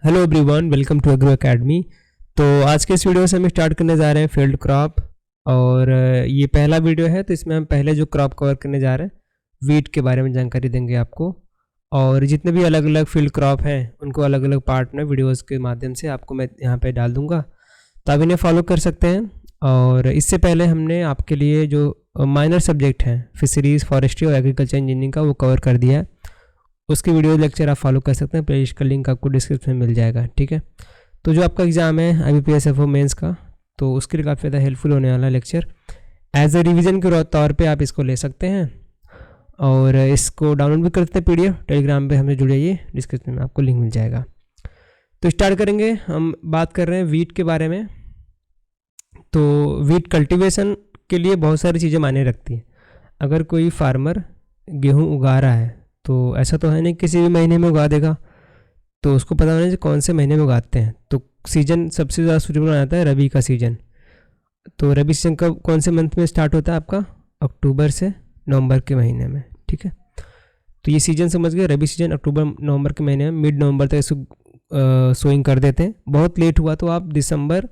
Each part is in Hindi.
Hello everyone, welcome to agro academy. तो आज के इस वीडियो से हम स्टार्ट करने जा रहे हैं फील्ड क्रॉप। और ये पहला वीडियो है, तो इसमें हम पहले जो क्रॉप कवर करने जा रहे हैं वीट के बारे में जानकारी देंगे आपको। और जितने भी अलग अलग फील्ड क्रॉप हैं उनको अलग अलग पार्ट में वीडियोस के माध्यम से आपको मैं यहाँ पे डाल दूँगा, तो आप इन्हें फॉलो कर सकते हैं। और इससे पहले हमने आपके लिए जो माइनर सब्जेक्ट हैं फिशरीज़, फॉरेस्ट्री और एग्रीकल्चर इंजीनियरिंग का वो कवर कर दिया है। उसकी वीडियो लेक्चर आप फॉलो कर सकते हैं, प्लेलिस्ट का लिंक आपको डिस्क्रिप्शन में मिल जाएगा। ठीक है, तो जो आपका एग्ज़ाम है IBPS FO मेंस का, तो उसके लिए काफ़ी ज़्यादा हेल्पफुल होने वाला लेक्चर। एज ए रिवीजन के तौर पे आप इसको ले सकते हैं और इसको डाउनलोड भी कर सकते हैं PDF। टेलीग्राम पे हमसे जुड़ जाइए, डिस्क्रिप्शन में आपको लिंक मिल जाएगा। तो स्टार्ट करेंगे, हम बात कर रहे हैं वीट के बारे में। तो वीट कल्टिवेशन के लिए बहुत सारी चीज़ें मायने रखती हैं। अगर कोई फार्मर गेहूँ उगा रहा है तो ऐसा तो है नहीं किसी भी महीने में उगा देगा, तो उसको पता होना चाहिए कौन से महीने में उगाते हैं। तो सीजन सबसे ज़्यादा सूटेबल हो जाता है रबी का सीज़न। तो रबी सीजन कब, कौन से मंथ में स्टार्ट होता है आपका? अक्टूबर से नवंबर के महीने में। ठीक है, तो ये सीजन समझ गए, रबी सीजन अक्टूबर नवंबर के महीने में, मिड नवंबर तक इसको सोइंग कर देते हैं। बहुत लेट हुआ तो आप दिसंबर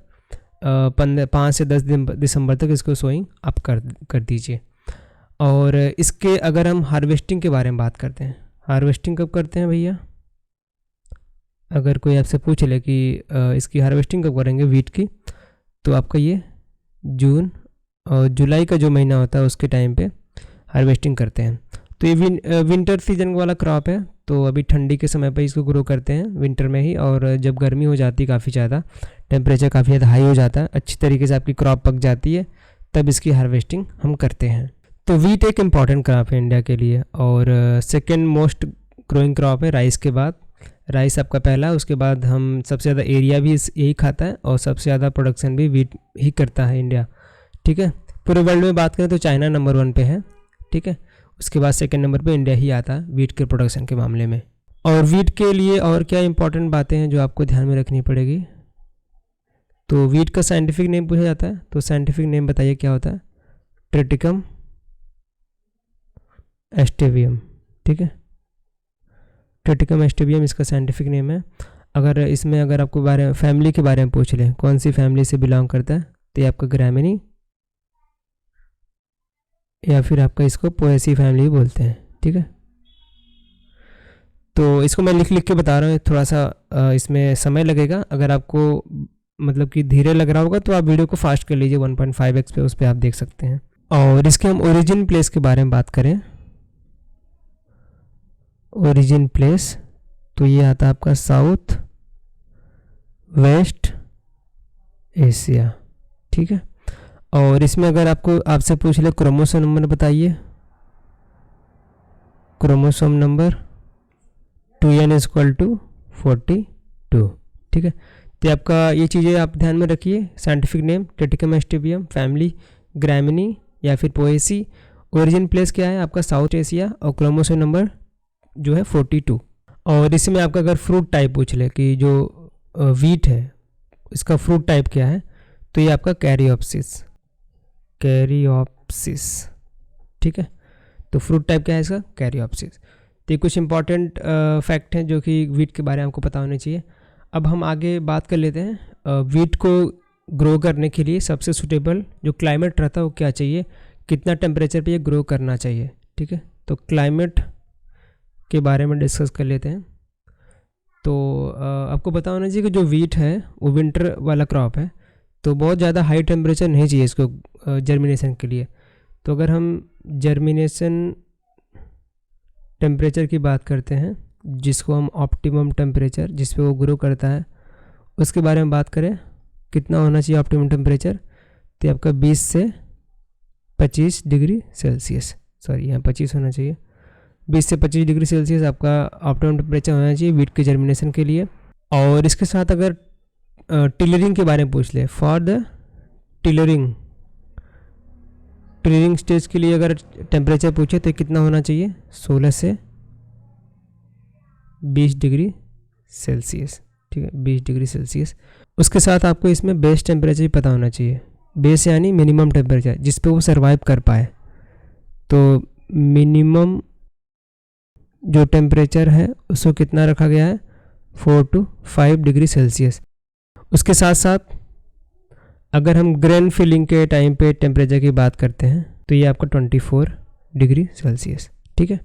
5 से 10 दिसंबर तक इसको सोइंग आप कर दीजिए। और इसके अगर हम हार्वेस्टिंग के बारे में बात करते हैं, हार्वेस्टिंग कब करते हैं भैया? अगर कोई आपसे पूछ ले कि इसकी हार्वेस्टिंग कब करेंगे वीट की, तो आपका ये जून और जुलाई का जो महीना होता है उसके टाइम पे हार्वेस्टिंग करते हैं। तो ये विंटर सीजन वाला क्रॉप है, तो अभी ठंडी के समय पे इसको ग्रो करते हैं विंटर में ही। और जब गर्मी हो जाती है, काफ़ी ज़्यादा टेम्परेचर काफ़ी ज़्यादा हाई हो जाता है, अच्छी तरीके से आपकी क्रॉप पक जाती है, तब इसकी हार्वेस्टिंग हम करते हैं। तो वीट एक इम्पॉर्टेंट क्रॉप है इंडिया के लिए, और सेकेंड मोस्ट ग्रोइंग क्रॉप है राइस के बाद। राइस आपका पहला है, उसके बाद हम सबसे ज़्यादा एरिया भी यही खाता है और सबसे ज़्यादा प्रोडक्शन भी वीट ही करता है इंडिया। ठीक है, पूरे वर्ल्ड में बात करें तो चाइना नंबर 1 पे है। ठीक है, उसके बाद सेकेंड नंबर पे इंडिया ही आता है वीट के प्रोडक्शन के मामले में। और वीट के लिए और क्या इंपॉर्टेंट बातें हैं जो आपको ध्यान में रखनी पड़ेगी? तो वीट का साइंटिफिक नेम पूछा जाता है, तो साइंटिफिक नेम बताइए क्या होता है? ट्रिटिकम एस्टेवियम। ठीक है, ट्रिटिकम एस्टेवियम इसका साइंटिफिक नेम है। अगर आपको फैमिली के बारे में पूछ लें, कौन सी फैमिली से बिलोंग करता है, तो ये आपका ग्रामिनी या फिर आपका इसको पोएसी फैमिली बोलते हैं। ठीक है, तो इसको मैं लिख के बता रहा हूँ, थोड़ा सा इसमें समय लगेगा। अगर आपको मतलब कि धीरे लग रहा होगा तो आप वीडियो को फास्ट कर लीजिए 1.5x पे, उस पर आप देख सकते हैं। और इसके हम ओरिजिन प्लेस के बारे में बात करें, ओरिजिन प्लेस, तो ये आता है आपका साउथ वेस्ट एशिया। ठीक है, और इसमें अगर आपसे पूछ ले क्रोमोसोम नंबर बताइए, क्रोमोसोम नंबर 2n = 42। ठीक है, तो आपका ये चीज़ें आप ध्यान में रखिए। Scientific name triticum aestivum, family gramineae या फिर पोएसी, ओरिजिन प्लेस क्या है आपका साउथ एशिया, और क्रोमोसोम नंबर जो है 42। और इसमें आपका अगर फ्रूट टाइप पूछ ले कि जो वीट है इसका फ्रूट टाइप क्या है, तो ये आपका कैरियोप्सिस। ठीक है, तो फ्रूट टाइप क्या है इसका? कैरियोप्सिस। तो ये कुछ इंपॉर्टेंट फैक्ट हैं जो कि वीट के बारे में आपको पता होने चाहिए। अब हम आगे बात कर लेते हैं वीट को ग्रो करने के लिए सबसे सूटेबल जो क्लाइमेट रहता है वो क्या चाहिए, कितना टेम्परेचर पे ये ग्रो करना चाहिए। ठीक है, तो क्लाइमेट के बारे में डिस्कस कर लेते हैं। तो आपको पता होना चाहिए कि जो वीट है वो विंटर वाला क्रॉप है, तो बहुत ज़्यादा हाई टेम्परेचर नहीं चाहिए इसको जर्मिनेशन के लिए। तो अगर हम जर्मिनेशन टेम्परेचर की बात करते हैं, जिसको हम ऑप्टिमम टेम्परेचर जिस पे वो ग्रो करता है, उसके बारे में बात करें, कितना होना चाहिए ऑप्टिमम टेम्परेचर? तो आपका 20 से 25 डिग्री सेल्सियस, सॉरी यहाँ 25 होना चाहिए, 20 से 25 डिग्री सेल्सियस आपका ऑप्टिमम टेम्परेचर होना चाहिए वीट के जर्मिनेशन के लिए। और इसके साथ अगर टिलरिंग के बारे में पूछ ले, फॉर द टिलरिंग स्टेज के लिए अगर टेम्परेचर पूछे तो कितना होना चाहिए? 16 से 20 डिग्री सेल्सियस। ठीक है, 20 डिग्री सेल्सियस। उसके साथ आपको इसमें बेस टेम्परेचर भी पता होना चाहिए। बेस यानी मिनिमम टेम्परेचर जिस पे वो सर्वाइव कर पाए। तो मिनिमम जो टेम्परेचर है उसको कितना रखा गया है? 4 to 5 डिग्री सेल्सियस। उसके साथ साथ अगर हम ग्रेन फिलिंग के टाइम पे टेम्परेचर की बात करते हैं तो ये आपका 24 डिग्री सेल्सियस। ठीक है,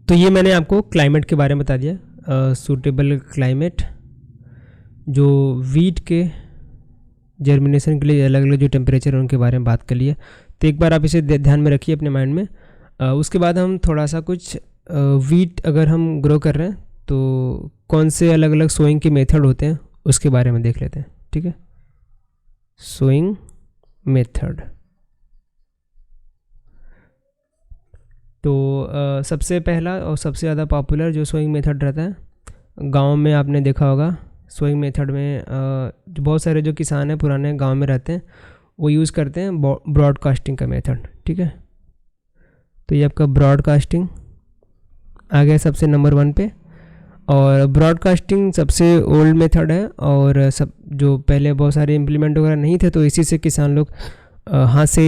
तो ये मैंने आपको क्लाइमेट के बारे में बता दिया, सूटेबल क्लाइमेट। जो वीट के जर्मिनेशन के लिए अलग अलग जो टेम्परेचर है उनके बारे में बात कर लिया, तो एक बार आप इसे ध्यान में रखिए अपने माइंड में। उसके बाद हम थोड़ा सा कुछ वीट अगर हम ग्रो कर रहे हैं तो कौन से अलग अलग सोइंग के मेथड होते हैं उसके बारे में देख लेते हैं। ठीक है, सोइंग मेथड। तो सबसे पहला और सबसे ज़्यादा पॉपुलर जो सोइंग मेथड रहता है, गांव में आपने देखा होगा सोइंग मेथड में जो बहुत सारे जो किसान हैं पुराने गांव में रहते हैं वो यूज़ करते हैं ब्रॉडकास्टिंग का मेथड। ठीक है, तो ये आपका ब्रॉडकास्टिंग आ गया सबसे नंबर 1 पे। और ब्रॉडकास्टिंग सबसे ओल्ड मेथड है और सब जो पहले बहुत सारे इम्प्लीमेंट वगैरह नहीं थे तो इसी से किसान लोग हाथ से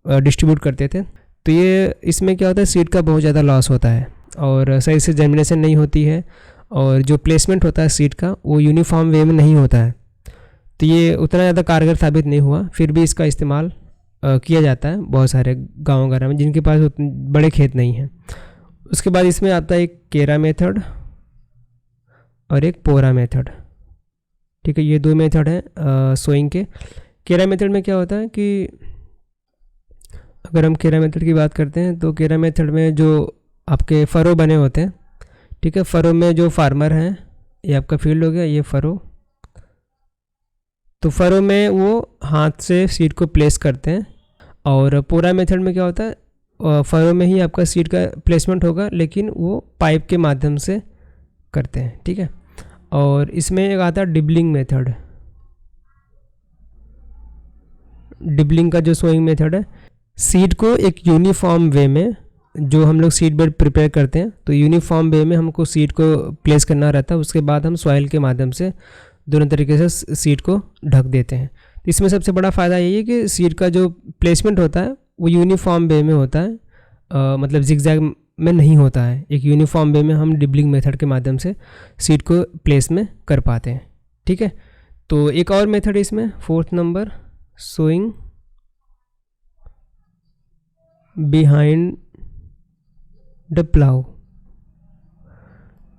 डिस्ट्रीब्यूट करते थे। तो ये इसमें क्या होता है, सीड का बहुत ज़्यादा लॉस होता है और सही से जर्मिनेशन नहीं होती है और जो प्लेसमेंट होता है सीड का वो यूनिफॉर्म वे में नहीं होता है। तो ये उतना ज़्यादा कारगर साबित नहीं हुआ, फिर भी इसका इस्तेमाल किया जाता है बहुत सारे गाँव वगैरह में जिनके पास उतने बड़े खेत नहीं हैं। उसके बाद इसमें आता है एक केरा मेथड और एक पोरा मेथड। ठीक है, ये 2 मेथड हैं सोइंग के। केरा मेथड में क्या होता है कि अगर हम केरा मेथड की बात करते हैं तो केरा मेथड में जो आपके फरो बने होते हैं, ठीक है, फरो में जो फार्मर हैं, ये आपका फील्ड हो गया, ये फरो, तो फरो में वो हाथ से सीड को प्लेस करते हैं। और पोरा मेथड में क्या होता है, फरो में ही आपका सीड का प्लेसमेंट होगा लेकिन वो पाइप के माध्यम से करते हैं। ठीक है, और इसमें एक आता है डिबलिंग मेथड। डिबलिंग का जो सोइंग मेथड है, सीड को एक यूनिफॉर्म वे में, जो हम लोग सीड बेड प्रिपेयर करते हैं तो यूनिफॉर्म वे में हमको सीड को प्लेस करना रहता है। उसके बाद हम सॉइल के माध्यम से दोनों तरीके से सीड को ढक देते हैं। तो इसमें सबसे बड़ा फ़ायदा यही है कि सीड का जो प्लेसमेंट होता है वो यूनिफॉर्म वे में होता है, मतलब जिगजैग में नहीं होता है। एक यूनिफॉर्म वे में हम डिबलिंग मेथड के माध्यम से सीड को प्लेस में कर पाते हैं। ठीक है, तो एक और मेथड इसमें 4th number, sowing behind the plough.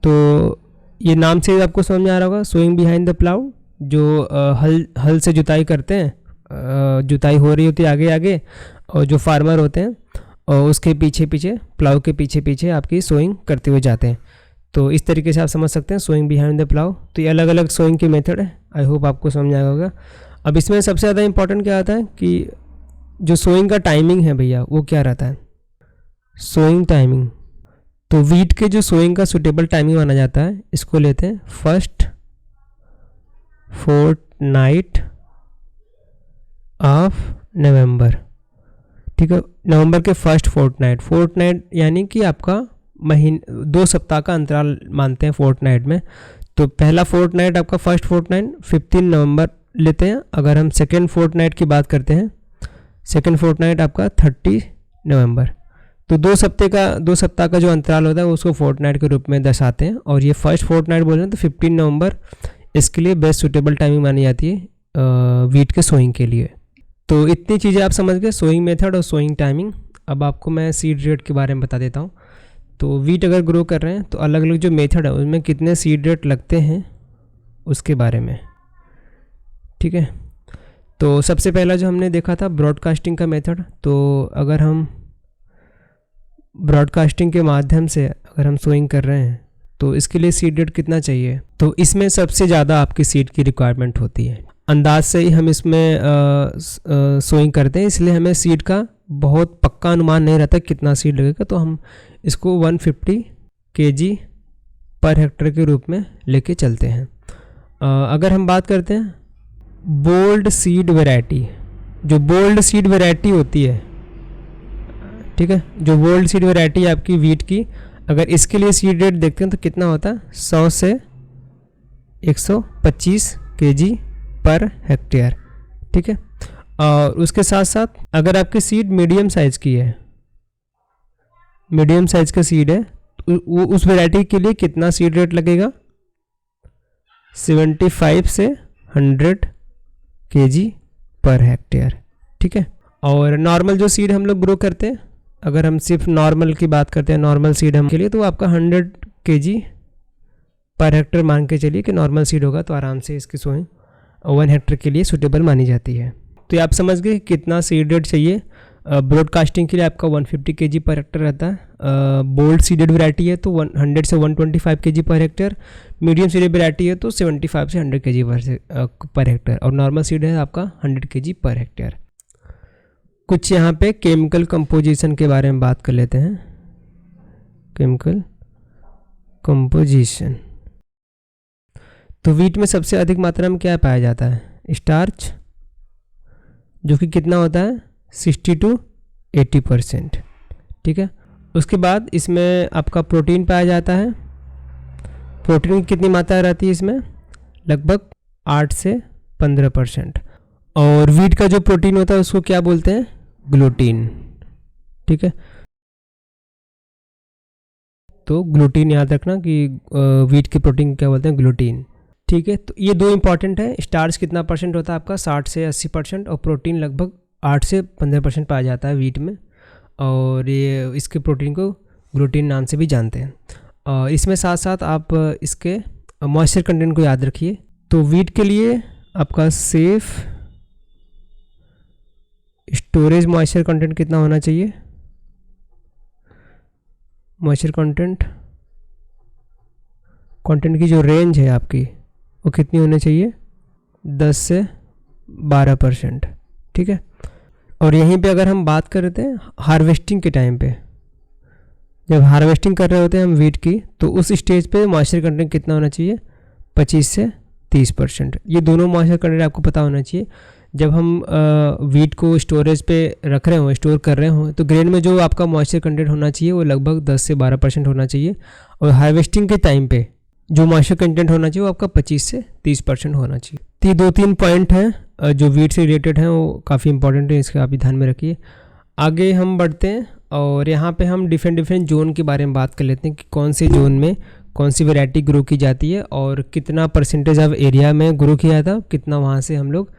तो ये नाम से आपको समझ में आ रहा होगा, सोइंग बिहाइंड द प्लाउ। जो हल से जुताई करते हैं, जुताई हो रही होती है आगे आगे, और जो फार्मर होते हैं और उसके पीछे पीछे, प्लाउ के पीछे पीछे आपकी सोइंग करते हुए जाते हैं। तो इस तरीके से आप समझ सकते हैं सोइंग बिहाइंड द प्लाउ। तो ये अलग अलग सोइंग के मेथड है, आई होप आपको समझ आया होगा। अब इसमें सबसे ज़्यादा इंपॉर्टेंट क्या आता है कि जो सोइंग का टाइमिंग है भैया, वो क्या रहता है, सोइंग टाइमिंग। तो वीट के जो सोइंग का सुटेबल टाइमिंग माना जाता है, इसको लेते हैं फर्स्ट फोर्टनाइट ऑफ नवंबर। ठीक है, नवंबर के फर्स्ट फोर्टनाइट यानी कि आपका महीने 2 सप्ताह का अंतराल मानते हैं फोर्टनाइट में। तो पहला फोर्टनाइट आपका फर्स्ट फोर्टनाइट 15 नवंबर लेते हैं। अगर हम सेकेंड फोर्टनाइट की बात करते हैं, सेकेंड फोर्टनाइट आपका 30 नवंबर। तो 2 सप्ताह का जो अंतराल होता है उसको फोर्टनाइट के रूप में दर्शाते हैं। और ये फर्स्ट फोर्टनाइट बोल रहे हैं तो 15 नवंबर इसके लिए बेस्ट सुटेबल टाइमिंग मानी जाती है वीट के सोइंग के लिए। तो इतनी चीज़ें आप समझ गए, सोइंग मेथड और सोइंग टाइमिंग। अब आपको मैं सीड रेट के बारे में बता देता हूँ। तो वीट अगर ग्रो कर रहे हैं तो अलग अलग जो मेथड है उसमें कितने सीड रेट लगते हैं उसके बारे में। ठीक है, तो सबसे पहला जो हमने देखा था ब्रॉडकास्टिंग का मेथड। तो अगर हम ब्रॉडकास्टिंग के माध्यम से अगर हम सोइंग कर रहे हैं तो इसके लिए सीड रेट कितना चाहिए, तो इसमें सबसे ज़्यादा आपकी सीड की रिक्वायरमेंट होती है। अंदाज से ही हम इसमें सोइंग करते हैं, इसलिए हमें सीड का बहुत पक्का अनुमान नहीं रहता कितना सीड लगेगा। तो हम इसको 150 kg पर हेक्टेयर के रूप में लेके चलते हैं। अगर हम बात करते हैं बोल्ड सीड वैरायटी, जो बोल्ड सीड वैरायटी होती है, ठीक है, जो बोल्ड सीड वैरायटी है आपकी वीट की, अगर इसके लिए सीड रेट देखते हैं तो कितना होता है, 100 से 125 kg पर हेक्टेयर। ठीक है, और उसके साथ साथ अगर आपकी सीड मीडियम साइज़ की है, मीडियम साइज़ का सीड है, तो उस वैरायटी के लिए कितना सीड रेट लगेगा, 75 से 100 kg पर हेक्टेयर, ठीक है। और नॉर्मल जो सीड हम लोग ग्रो करते हैं, अगर हम सिर्फ नॉर्मल की बात करते हैं, नॉर्मल सीड हम के लिए, तो आपका 100 kg पर हेक्टेयर मान के चलिए कि नॉर्मल सीड होगा, तो आराम से इसकी सोइंग 1 हेक्टेयर के लिए सूटेबल मानी जाती है। तो ये आप समझ गए कितना सीड रेट चाहिए। ब्रॉडकास्टिंग के लिए आपका 150 kg पर हेक्टेयर रहता है। बोल्ड सीडेड वैरायटी है तो 100 से 125 kg per hectare. Medium seeded variety है तो 75 से 100 kg पर हेक्टेयर। और नॉर्मल सीड है आपका 100 kg पर हेक्टेयर। कुछ यहाँ पे केमिकल कंपोजिशन के बारे में बात कर लेते हैं। केमिकल कंपोजिशन, तो वीट में सबसे अधिक मात्रा में क्या पाया जाता है? स्टार्च, जो कि कितना होता है 60 to 80%, ठीक है। उसके बाद इसमें आपका प्रोटीन पाया जाता है। प्रोटीन की कितनी मात्रा रहती है इसमें? लगभग 8 से 15%। और वीट का जो प्रोटीन होता है उसको क्या बोलते हैं? ग्लूटीन, ठीक है। तो ग्लूटीन याद रखना कि वीट के प्रोटीन क्या बोलते हैं? ग्लूटीन, ठीक है। तो ये दो इंपॉर्टेंट है। स्टार्च कितना परसेंट होता है आपका? 60 से 80%। और प्रोटीन लगभग 8 से 15% पाया जाता है वीट में। और ये इसके प्रोटीन को ग्लूटीन नाम से भी जानते हैं। और इसमें साथ साथ आप इसके मॉइस्चर कंटेंट को याद रखिए। तो वीट के लिए आपका सेफ स्टोरेज मॉइस्चर कंटेंट कितना होना चाहिए? मॉइस्चर कंटेंट की जो रेंज है आपकी वो कितनी होनी चाहिए? 10 से 12%, ठीक है। और यहीं पे अगर हम बात करते हैं हार्वेस्टिंग के टाइम पे, जब हार्वेस्टिंग कर रहे होते हैं हम वीट की, तो उस स्टेज पे मॉइस्चर कंटेंट कितना होना चाहिए? 25 से 30%। ये दोनों मॉइस्चर कंटेंट आपको पता होना चाहिए। जब हम वीट को स्टोरेज पे रख रहे हों, स्टोर कर रहे हों, तो ग्रेन में जो आपका मॉइस्चर कंटेंट होना चाहिए वो लगभग 10 से 12% होना चाहिए। और हार्वेस्टिंग के टाइम पे जो मॉइस्चर कंटेंट होना चाहिए वो आपका 25 से 30% होना चाहिए। तो ये 2-3 पॉइंट हैं जो वीट से रिलेटेड हैं, वो काफ़ी इंपॉर्टेंट है, इसके आप ध्यान में रखिए। आगे हम बढ़ते हैं और यहाँ पे हम डिफरेंट जोन के बारे में बात कर लेते हैं कि कौन से जोन में कौन सी वैरायटी ग्रो की जाती है और कितना परसेंटेज ऑफ एरिया में ग्रो किया था, कितना वहाँ से हम लोग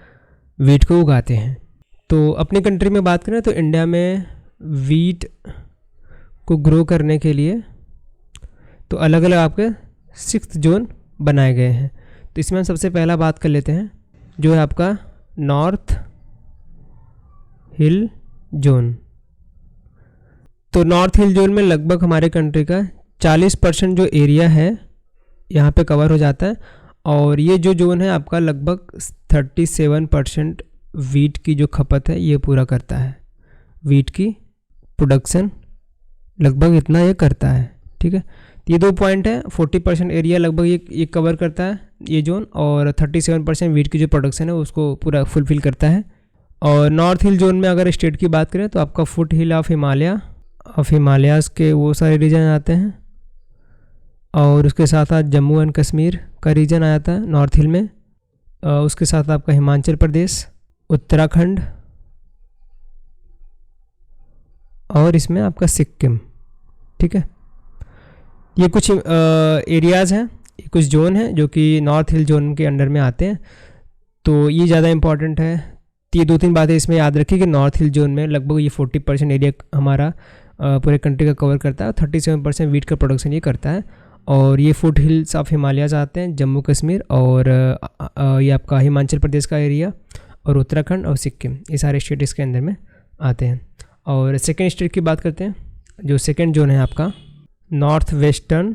वीट को उगाते हैं। तो अपने कंट्री में बात करें तो इंडिया में वीट को ग्रो करने के लिए तो अलग अलग आपके 6 जोन बनाए गए हैं। तो इसमें हम सबसे पहला बात कर लेते हैं जो है आपका नॉर्थ हिल जोन। तो नॉर्थ हिल जोन में लगभग हमारे कंट्री का 40% जो एरिया है यहाँ पे कवर हो जाता है। और ये जो जोन है आपका लगभग 37% वीट की जो खपत है ये पूरा करता है। वीट की प्रोडक्शन लगभग इतना ये करता है, ठीक है। ये 2 पॉइंट है। 40% एरिया लगभग ये कवर करता है ये जोन, और 37% वीट की जो प्रोडक्शन है उसको पूरा फुलफिल करता है। और नॉर्थ हिल जोन में अगर स्टेट की बात करें तो आपका फुट हिल ऑफ हिमालयाज़ के वो सारे रीजन आते हैं। और उसके साथ साथ जम्मू एंड कश्मीर का रीजन आ जाता है नॉर्थ हिल में। उसके साथ आपका हिमाचल प्रदेश, उत्तराखंड, और इसमें आपका सिक्किम, ठीक है। ये कुछ एरियाज़ हैं, ये कुछ जोन हैं जो कि नॉर्थ हिल जोन के अंडर में आते हैं। तो ये ज़्यादा इंपॉर्टेंट है। तो ये 2-3 बातें इसमें याद रखिए कि नॉर्थ हिल जोन में लगभग ये 40% एरिया हमारा पूरे कंट्री का कवर करता है। 37% वीट का प्रोडक्शन ये करता है। और ये फुट हिल्स ऑफ हिमालयाज़ आते हैं, जम्मू कश्मीर, और ये आपका हिमाचल प्रदेश का एरिया, और उत्तराखंड और सिक्किम, ये सारे स्टेट इसके अंदर में आते हैं। और सेकेंड स्टेट की बात करते हैं। जो सेकेंड जोन है आपका नॉर्थ वेस्टर्न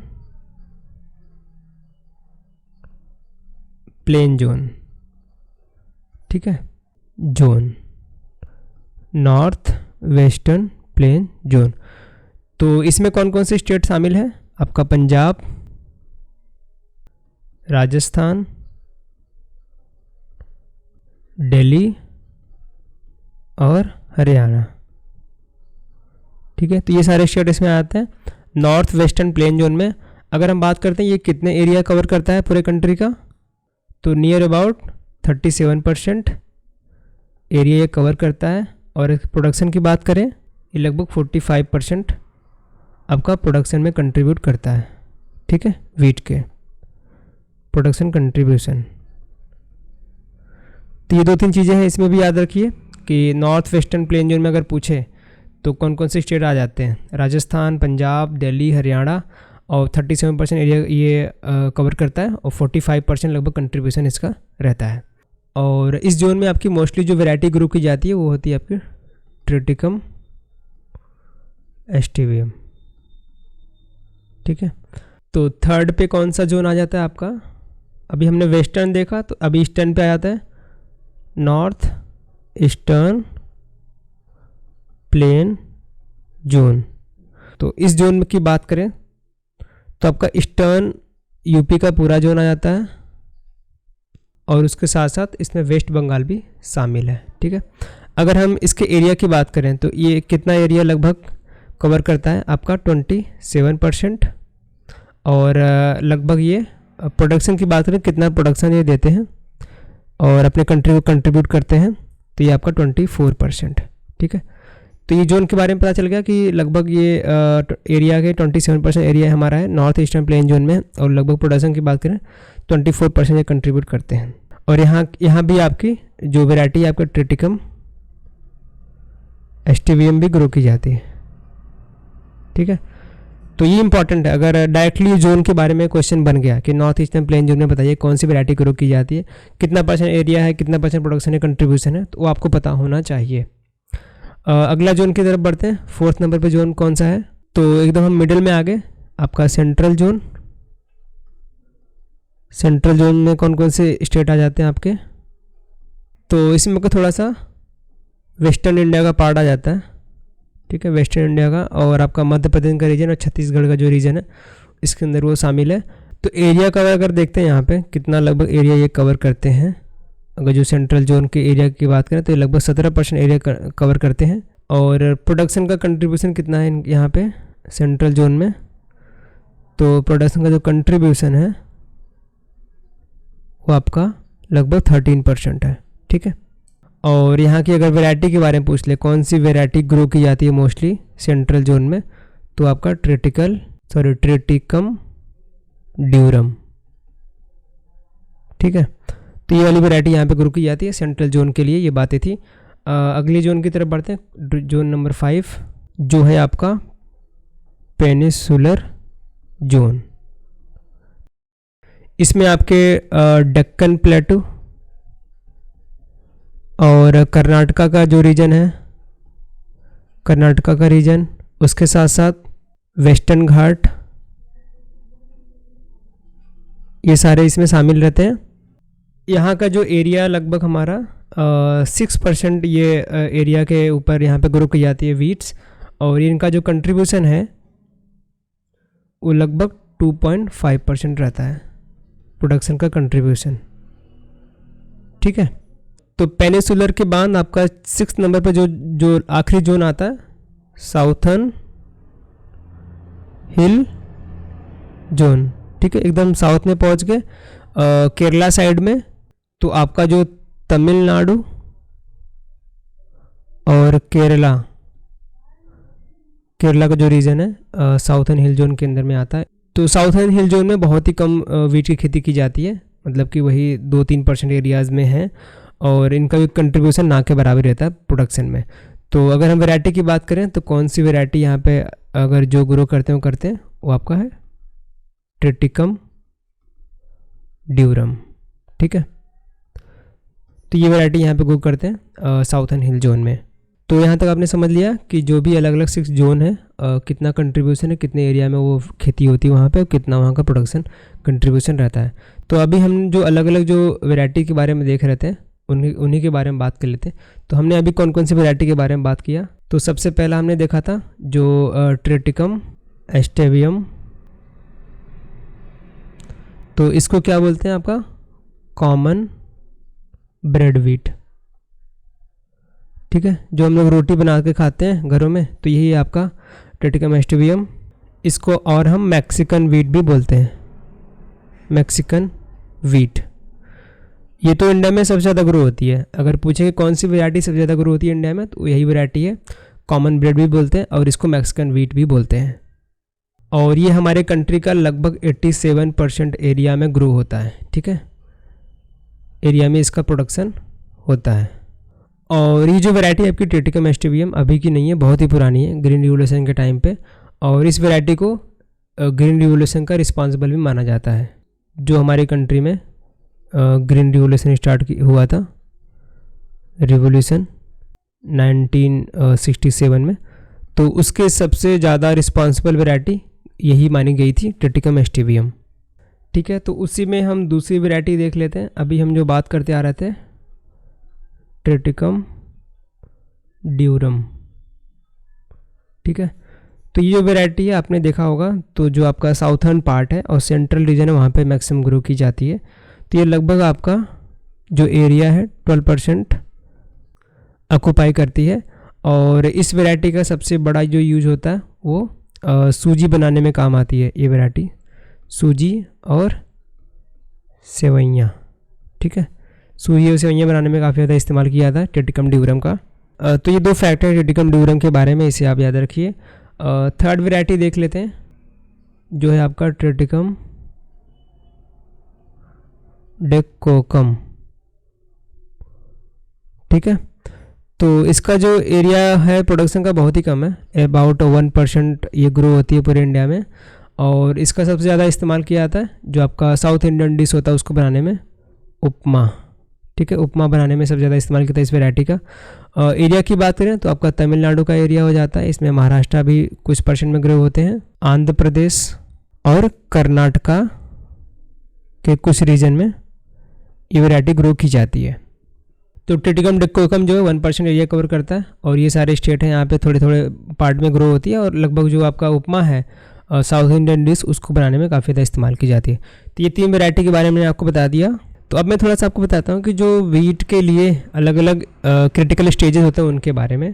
प्लेन जोन, ठीक है। Zone north western plain zone. तो इसमें कौन कौन से स्टेट शामिल हैं? आपका पंजाब, राजस्थान, दिल्ली और हरियाणा, ठीक है। तो ये सारे स्टेट इसमें आते हैं नॉर्थ वेस्टर्न प्लेन जोन में। अगर हम बात करते हैं ये कितने एरिया कवर करता है पूरे कंट्री का, तो नियर अबाउट 37% एरिया ये कवर करता है। और प्रोडक्शन की बात करें ये लगभग 45% आपका प्रोडक्शन में कंट्रीब्यूट करता है, ठीक है, वीट के प्रोडक्शन कंट्रीब्यूशन। तो ये 2-3 चीज़ें हैं, इसमें भी याद रखिए कि नॉर्थ वेस्टर्न प्लेन जोन में अगर पूछे तो कौन कौन से स्टेट आ जाते हैं, राजस्थान, पंजाब, दिल्ली, हरियाणा, और 37% एरिया ये कवर करता है और 45% लगभग कंट्रीब्यूशन इसका रहता है। और इस जोन में आपकी मोस्टली जो वैरायटी ग्रो की जाती है वो होती है आपकी ट्रिटिकम एस्टिवियम। ठीक है, तो थर्ड पे कौन सा जोन आ जाता है आपका, अभी हमने वेस्टर्न देखा, तो अभी ईस्टर्न पे आ जाता है नॉर्थ ईस्टर्न प्लेन जोन। तो इस जोन की बात करें तो आपका ईस्टर्न यूपी का पूरा जोन आ जाता है और उसके साथ साथ इसमें वेस्ट बंगाल भी शामिल है। ठीक है, अगर हम इसके एरिया की बात करें तो ये कितना एरिया लगभग कवर करता है आपका 27%। और लगभग ये प्रोडक्शन की बात करें कितना प्रोडक्शन ये देते हैं और अपने कंट्री को कंट्रीब्यूट करते हैं, तो ये आपका 24%। ठीक है, तो ये जोन के बारे में पता चल गया कि लगभग ये एरिया के 27% एरिया हमारा है नॉर्थ ईस्टर्न प्लेन जोन में, और लगभग प्रोडक्शन की बात करें 24% ये कंट्रीब्यूट करते हैं। और यहाँ भी आपकी जो वैरायटी है आपका ट्रिटिकम एस्टिवियम भी ग्रो की जाती है। ठीक है, तो ये इंपॉर्टेंट है, अगर डायरेक्टली जोन के बारे में क्वेश्चन बन गया कि नॉर्थ ईस्टर्न प्लेन जोन में बताइए कौन सी वैरायटी ग्रो की जाती है, कितना % एरिया है, कितना % प्रोडक्शन है, कंट्रीब्यूशन है, तो वो आपको पता होना चाहिए। अगला जोन की तरफ बढ़ते हैं। 4th नंबर पे जोन कौन सा है, तो एकदम हम मिडिल में आ गए, आपका सेंट्रल जोन। सेंट्रल जोन में कौन कौन से स्टेट आ जाते हैं आपके, तो इसमें को थोड़ा सा वेस्टर्न इंडिया का पार्ट आ जाता है। ठीक है, वेस्टर्न इंडिया का, और आपका मध्य प्रदेश का रीजन और छत्तीसगढ़ का जो रीजन है इसके अंदर वो शामिल है। तो एरिया कवर अगर देखते हैं यहाँ पे कितना लगभग एरिया ये कवर करते हैं, अगर जो सेंट्रल जोन के एरिया की बात करें तो ये लगभग 17% एरिया कवर करते हैं। और प्रोडक्शन का कंट्रीब्यूशन कितना है यहाँ पे सेंट्रल जोन में, तो प्रोडक्शन का जो कंट्रीब्यूशन है वो आपका लगभग 13% है। ठीक है, और यहाँ की अगर वैरायटी के बारे में पूछ ले कौन सी वैरायटी ग्रो की जाती है मोस्टली सेंट्रल जोन में, तो आपका ट्रिटिकम ड्यूरम। ठीक है, तो ये वाली वैरायटी यहाँ पे ग्रो की जाती है सेंट्रल जोन के लिए। ये बातें थी। अगली जोन की तरफ बढ़ते हैं, जोन नंबर 5 जो है आपका पेनिसुलर जोन। इसमें आपके डेक्कन प्लेटू और कर्नाटका का जो रीजन है, कर्नाटका का रीजन, उसके साथ साथ वेस्टर्न घाट, ये सारे इसमें शामिल रहते हैं। यहाँ का जो एरिया लगभग हमारा 6% ये एरिया के ऊपर यहाँ पे ग्रो की जाती है वीट्स, और इनका जो कंट्रीब्यूशन है वो लगभग 2.5% रहता है प्रोडक्शन का कंट्रीब्यूशन। ठीक है, तो पेनिसुलर के बाद आपका 6th नंबर पर जो आखिरी जोन आता है साउथर्न हिल जोन। ठीक है, एकदम साउथ में पहुंच गए केरला साइड में, तो आपका जो तमिलनाडु और केरला का जो रीजन है साउथर्न हिल जोन के अंदर में आता है। तो साउथर्न हिल जोन में बहुत ही कम वीट की खेती की जाती है, मतलब कि वही 2-3% एरियाज़ में है, और इनका भी कंट्रीब्यूशन ना के बराबर रहता है प्रोडक्शन में। तो अगर हम वैरायटी की बात करें तो कौन सी वैरायटी यहाँ पे अगर जो ग्रो करते हैं वो आपका है ट्रिटिकम ड्यूरम। ठीक है, तो ये वैरायटी यहाँ पे ग्रो करते हैं साउथर्न हिल जोन में। तो यहाँ तक आपने समझ लिया कि जो भी अलग अलग 6 जोन है कितना कंट्रीब्यूशन है, कितने एरिया में वो खेती होती है वहाँ पे, और कितना वहाँ का प्रोडक्शन कंट्रीब्यूशन रहता है। तो अभी हम जो अलग अलग जो वैरायटी के बारे में देख रहे थे उन्हीं के बारे में बात कर लेते हैं। तो हमने अभी कौन कौन सी वैरायटी के बारे में बात किया, तो सबसे पहला हमने देखा था जो ट्रिटिकम एस्टिवियम, तो इसको क्या बोलते हैं आपका कॉमन ब्रेड व्हीट। ठीक है, जो हम लोग रोटी बना के खाते हैं घरों में, तो यही है आपका ट्रिटिकम एस्टिवियम। इसको और हम मैक्सिकन व्हीट भी बोलते हैं, मैक्सिकन व्हीट। ये तो इंडिया में सबसे ज़्यादा ग्रो होती है। अगर पूछे कौन सी वैरायटी सबसे ज़्यादा ग्रो होती है इंडिया में, तो यही वैरायटी है, कॉमन ब्रेड भी बोलते हैं और इसको मैक्सिकन व्हीट भी बोलते हैं। और ये हमारे कंट्री का लगभग 87% एरिया में ग्रो होता है। ठीक है, एरिया में इसका प्रोडक्शन होता है। और ये जो वैरायटी आपकी ट्रिटिकम एस्टिवियम अभी की नहीं है, बहुत ही पुरानी है, ग्रीन रिवोल्यूशन के टाइम पे। और इस वैरायटी को ग्रीन रिवोल्यूशन का रिस्पॉन्सिबल भी माना जाता है। जो हमारी कंट्री में ग्रीन रिवोल्यूशन स्टार्ट हुआ था, रिवोल्यूशन 1967 में, तो उसके सबसे ज़्यादा रिस्पॉन्सिबल वैरायटी यही मानी गई थी, ट्रिटिकम एस्टिवियम। ठीक है, तो उसी में हम दूसरी वैरायटी देख लेते हैं। अभी हम जो बात करते आ रहे थे ट्रिटिकम ड्यूरम। ठीक है, तो ये जो वैरायटी है आपने देखा होगा, तो जो आपका साउथर्न पार्ट है और सेंट्रल रीजन है वहाँ पे मैक्सिमम ग्रो की जाती है। तो ये लगभग आपका जो एरिया है 12% ऑक्यूपाई करती है। और इस वैरायटी का सबसे बड़ा जो यूज होता है वो सूजी बनाने में काम आती है ये वैरायटी, सूजी और सेवइयाँ। ठीक है, सूजी और सेवइयाँ बनाने में काफ़ी ज़्यादा इस्तेमाल किया जाता है ट्रिटिकम ड्यूरम का। तो ये दो फैक्ट है ट्रिटिकम ड्यूरम के बारे में, इसे आप याद रखिए। थर्ड वैरायटी देख लेते हैं, जो है आपका ट्रिटिकम डेकोकम। ठीक है, तो इसका जो एरिया है प्रोडक्शन का बहुत ही कम है, अबाउट 1% ये ग्रो होती है पूरे इंडिया में। और इसका सबसे ज़्यादा इस्तेमाल किया जाता है जो आपका साउथ इंडियन डिश होता है उसको बनाने में, उपमा। ठीक है, उपमा बनाने में सबसे ज़्यादा इस्तेमाल किया था इस वैरायटी का। एरिया की बात करें तो आपका तमिलनाडु का एरिया हो जाता है, इसमें महाराष्ट्र भी कुछ % में ग्रो होते हैं, आंध्र प्रदेश और कर्नाटका के कुछ रीजन में ये वैरायटी ग्रो की जाती है। तो ट्रिटिकम डेकोकम जो है 1% एरिया कवर करता है और ये सारे स्टेट हैं यहाँ पे थोड़े थोड़े पार्ट में ग्रो होती है। और लगभग जो आपका उपमा है साउथ इंडियन डिश उसको बनाने में काफ़ी ज़्यादा इस्तेमाल की जाती है। तो ये 3 वैरायटी के बारे में मैंने आपको बता दिया। तो अब मैं थोड़ा सा आपको बताता हूँ कि जो वीट के लिए अलग अलग क्रिटिकल स्टेजेस होते हैं उनके बारे में।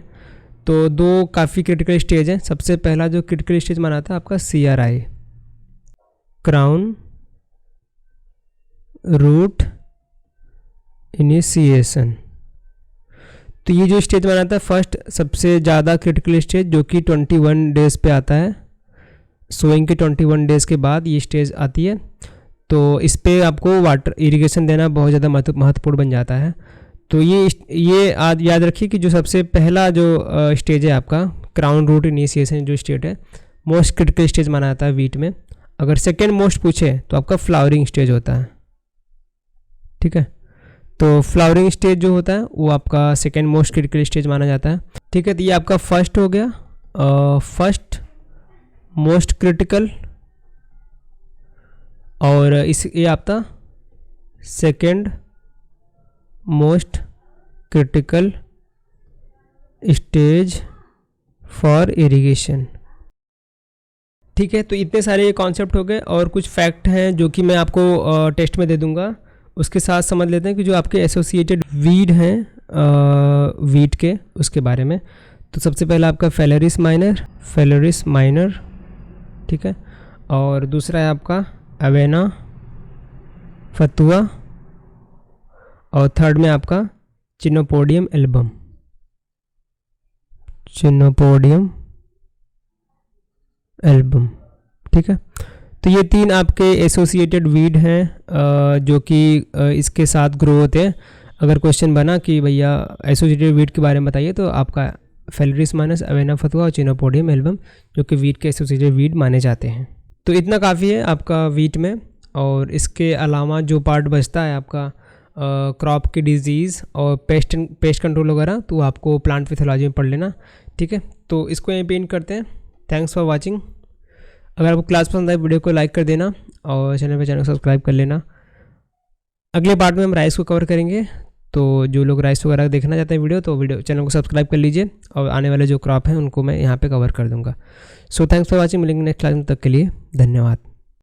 तो 2 काफ़ी क्रिटिकल स्टेज हैं। सबसे पहला जो क्रिटिकल स्टेज माना था आपका CRI, क्राउन रूट इनिशिएशन। तो ये जो स्टेज माना था फर्स्ट सबसे ज़्यादा क्रिटिकल स्टेज, जो कि 21 डेज़ पे आता है। सोइंग के 21 डेज़ के बाद ये स्टेज आती है। तो इस पे आपको वाटर इरिगेशन देना बहुत ज़्यादा महत्वपूर्ण बन जाता है। तो ये याद रखिए कि जो सबसे पहला जो स्टेज है आपका क्राउन रूट इनिशिएशन जो स्टेज है, मोस्ट क्रिटिकल स्टेज माना जाता है वीट में। अगर सेकेंड मोस्ट पूछे तो आपका फ्लावरिंग स्टेज होता है। ठीक है, तो फ्लावरिंग स्टेज जो होता है वो आपका सेकेंड मोस्ट क्रिटिकल स्टेज माना जाता है। ठीक है, तो ये आपका फर्स्ट हो गया, फर्स्ट मोस्ट क्रिटिकल, और ये आपका second most critical stage for irrigation. ठीक है, तो इतने सारे कॉन्सेप्ट हो गए और कुछ फैक्ट हैं जो कि मैं आपको टेस्ट में दे दूंगा। उसके साथ समझ लेते हैं कि जो आपके एसोसिएटेड वीड हैं वीट के, उसके बारे में। तो सबसे पहला आपका फेलोरिस माइनर, ठीक है, और दूसरा है आपका अवेना फतुआ, और थर्ड में आपका चिनोपोडियम एल्बम, ठीक है। तो ये 3 आपके एसोसिएटेड वीड हैं जो कि इसके साथ ग्रो होते हैं। अगर क्वेश्चन बना कि भैया एसोसिएटेड वीड के बारे में बताइए, तो आपका फेलोरिस माइनस, अवेना फतुआ और चिनोपोडियम एल्बम जो कि वीट के एसोसिएटेड वीड माने जाते हैं। तो इतना काफ़ी है आपका वीट में। और इसके अलावा जो पार्ट बचता है आपका क्रॉप की डिजीज़ और पेस्ट कंट्रोल वगैरह, तो आपको प्लांट पैथोलॉजी में पढ़ लेना। ठीक है, तो इसको यहीं पे एंड करते हैं। Thanks for watching. अगर आपको क्लास पसंद आए वीडियो को लाइक कर देना और चैनल को सब्सक्राइब कर लेना। अगले पार्ट में हम राइस को कवर करेंगे, तो जो लोग राइस वगैरह देखना चाहते हैं वीडियो चैनल को सब्सक्राइब कर लीजिए, और आने वाले जो क्रॉप हैं उनको मैं यहाँ पे कवर कर दूँगा। So thanks for watching. मिलेंगे नेक्स्ट क्लास में, तक के लिए धन्यवाद।